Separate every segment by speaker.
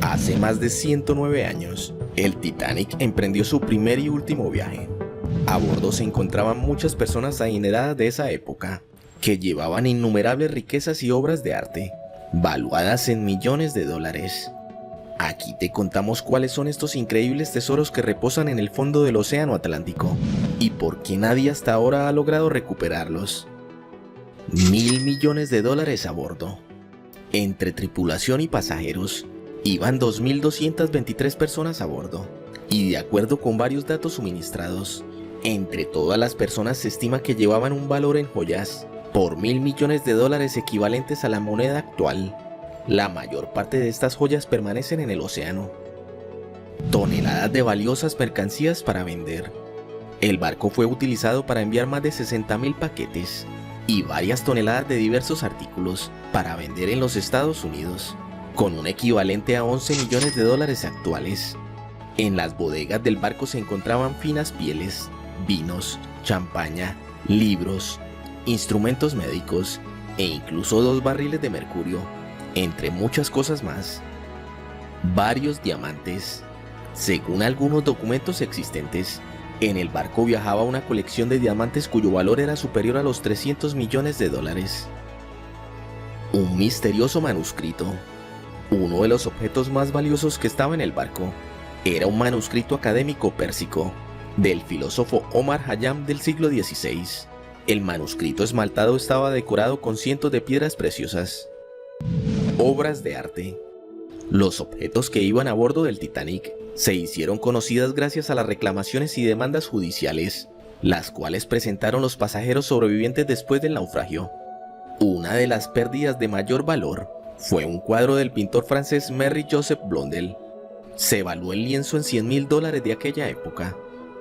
Speaker 1: Hace más de 109 años, el Titanic emprendió su primer y último viaje. A bordo se encontraban muchas personas adineradas de esa época, que llevaban innumerables riquezas y obras de arte, valuadas en millones de dólares. Aquí te contamos cuáles son estos increíbles tesoros que reposan en el fondo del océano Atlántico, y por qué nadie hasta ahora ha logrado recuperarlos. $1.000 millones a bordo. Entre tripulación y pasajeros, iban 2.223 personas a bordo, y de acuerdo con varios datos suministrados, entre todas las personas se estima que llevaban un valor en joyas por $1.000 millones equivalentes a la moneda actual. La mayor parte de estas joyas permanecen en el océano. Toneladas de valiosas mercancías para vender. El barco fue utilizado para enviar más de 60.000 paquetes y varias toneladas de diversos artículos para vender en los Estados Unidos, con un equivalente a $11 millones actuales. En las bodegas del barco se encontraban finas pieles, vinos, champaña, libros, instrumentos médicos e incluso 2 barriles de mercurio, entre muchas cosas más. Varios diamantes. Según algunos documentos existentes, en el barco viajaba una colección de diamantes cuyo valor era superior a los $300 millones. Un misterioso manuscrito. Uno de los objetos más valiosos que estaba en el barco era un manuscrito académico pérsico del filósofo Omar Khayyam del siglo XVI. El manuscrito esmaltado estaba decorado con cientos de piedras preciosas. Obras de arte. Los objetos que iban a bordo del Titanic se hicieron conocidas gracias a las reclamaciones y demandas judiciales, las cuales presentaron los pasajeros sobrevivientes después del naufragio. Una de las pérdidas de mayor valor fue un cuadro del pintor francés Marie-Joseph Blondel. Se evaluó el lienzo en $100.000 de aquella época,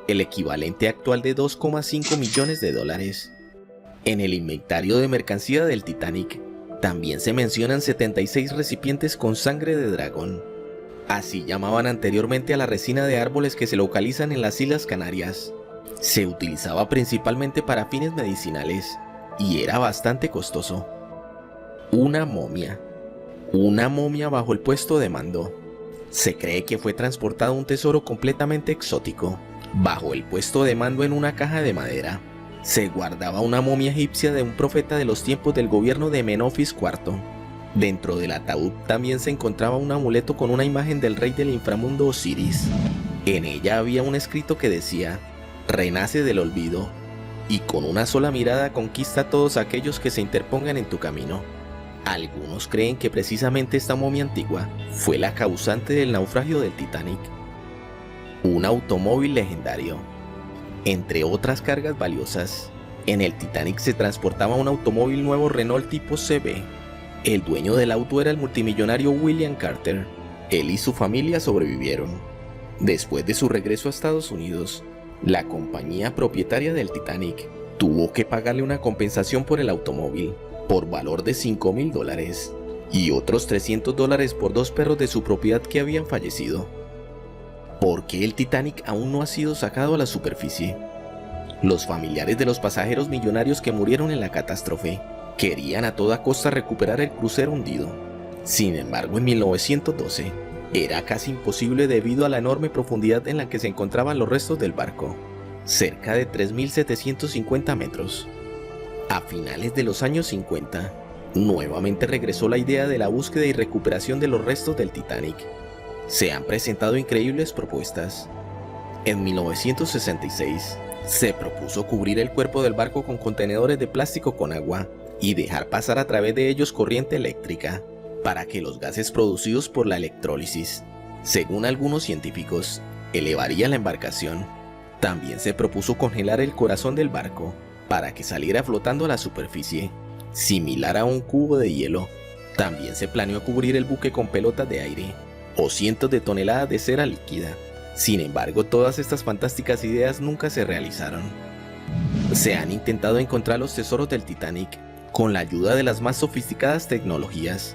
Speaker 1: el equivalente actual de $2,5 millones. En el inventario de mercancía del Titanic también se mencionan 76 recipientes con sangre de dragón. Así llamaban anteriormente a la resina de árboles que se localizan en las Islas Canarias. Se utilizaba principalmente para fines medicinales y era bastante costoso. Una momia. Una momia bajo el puesto de mando. Se cree que fue transportado un tesoro completamente exótico. Bajo el puesto de mando, en una caja de madera, se guardaba una momia egipcia de un profeta de los tiempos del gobierno de Menofis IV. Dentro del ataúd también se encontraba un amuleto con una imagen del rey del inframundo Osiris. En ella había un escrito que decía: "Renace del olvido, y con una sola mirada conquista a todos aquellos que se interpongan en tu camino". Algunos creen que precisamente esta momia antigua fue la causante del naufragio del Titanic. Un automóvil legendario. Entre otras cargas valiosas, en el Titanic se transportaba un automóvil nuevo Renault tipo CB. El dueño del auto era el multimillonario William Carter. Él y su familia sobrevivieron. Después de su regreso a Estados Unidos, la compañía propietaria del Titanic tuvo que pagarle una compensación por el automóvil, por valor de $5.000, y otros $300 por 2 perros de su propiedad que habían fallecido. ¿Por qué el Titanic aún no ha sido sacado a la superficie? Los familiares de los pasajeros millonarios que murieron en la catástrofe querían a toda costa recuperar el crucero hundido. Sin embargo, en 1912 era casi imposible debido a la enorme profundidad en la que se encontraban los restos del barco, cerca de 3.750 metros. A finales de los años 50, nuevamente regresó la idea de la búsqueda y recuperación de los restos del Titanic. Se han presentado increíbles propuestas. En 1966, se propuso cubrir el cuerpo del barco con contenedores de plástico con agua y dejar pasar a través de ellos corriente eléctrica para que los gases producidos por la electrólisis, según algunos científicos, elevaría la embarcación. También se propuso congelar el corazón del barco para que saliera flotando a la superficie, similar a un cubo de hielo. También se planeó cubrir el buque con pelotas de aire o cientos de toneladas de cera líquida. Sin embargo, todas estas fantásticas ideas nunca se realizaron. Se han intentado encontrar los tesoros del Titanic con la ayuda de las más sofisticadas tecnologías,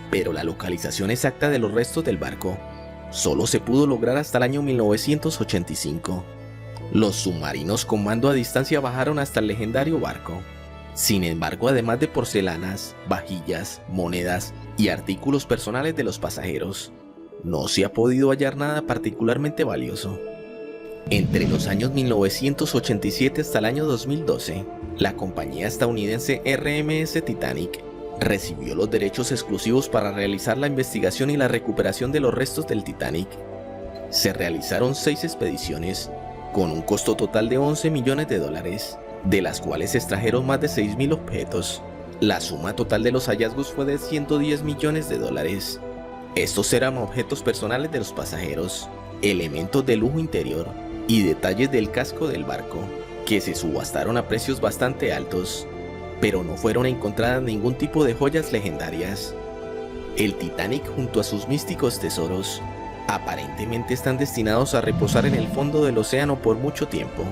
Speaker 1: pero la localización exacta de los restos del barco solo se pudo lograr hasta el año 1985. Los submarinos con mando a distancia bajaron hasta el legendario barco. Sin embargo, además de porcelanas, vajillas, monedas y artículos personales de los pasajeros, no se ha podido hallar nada particularmente valioso. Entre los años 1987 hasta el año 2012, la compañía estadounidense RMS Titanic recibió los derechos exclusivos para realizar la investigación y la recuperación de los restos del Titanic. Se realizaron 6 expediciones, con un costo total de $11 millones, de las cuales se extrajeron más de 6.000 objetos. La suma total de los hallazgos fue de $110 millones. Estos eran objetos personales de los pasajeros, elementos de lujo interior y detalles del casco del barco, que se subastaron a precios bastante altos, pero no fueron encontradas ningún tipo de joyas legendarias. El Titanic, junto a sus místicos tesoros, aparentemente están destinados a reposar en el fondo del océano por mucho tiempo.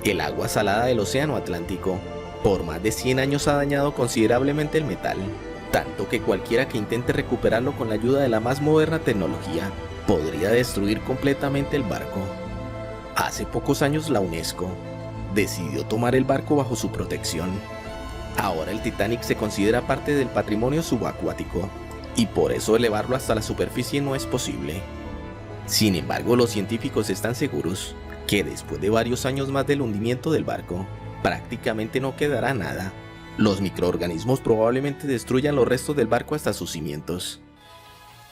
Speaker 1: El agua salada del océano Atlántico por más de 100 años ha dañado considerablemente el metal, tanto que cualquiera que intente recuperarlo con la ayuda de la más moderna tecnología podría destruir completamente el barco. Hace pocos años la UNESCO decidió tomar el barco bajo su protección. Ahora el Titanic se considera parte del patrimonio subacuático y por eso elevarlo hasta la superficie no es posible. Sin embargo, los científicos están seguros que después de varios años más del hundimiento del barco, prácticamente no quedará nada. Los microorganismos probablemente destruyan los restos del barco hasta sus cimientos.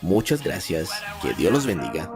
Speaker 1: Muchas gracias, que Dios los bendiga.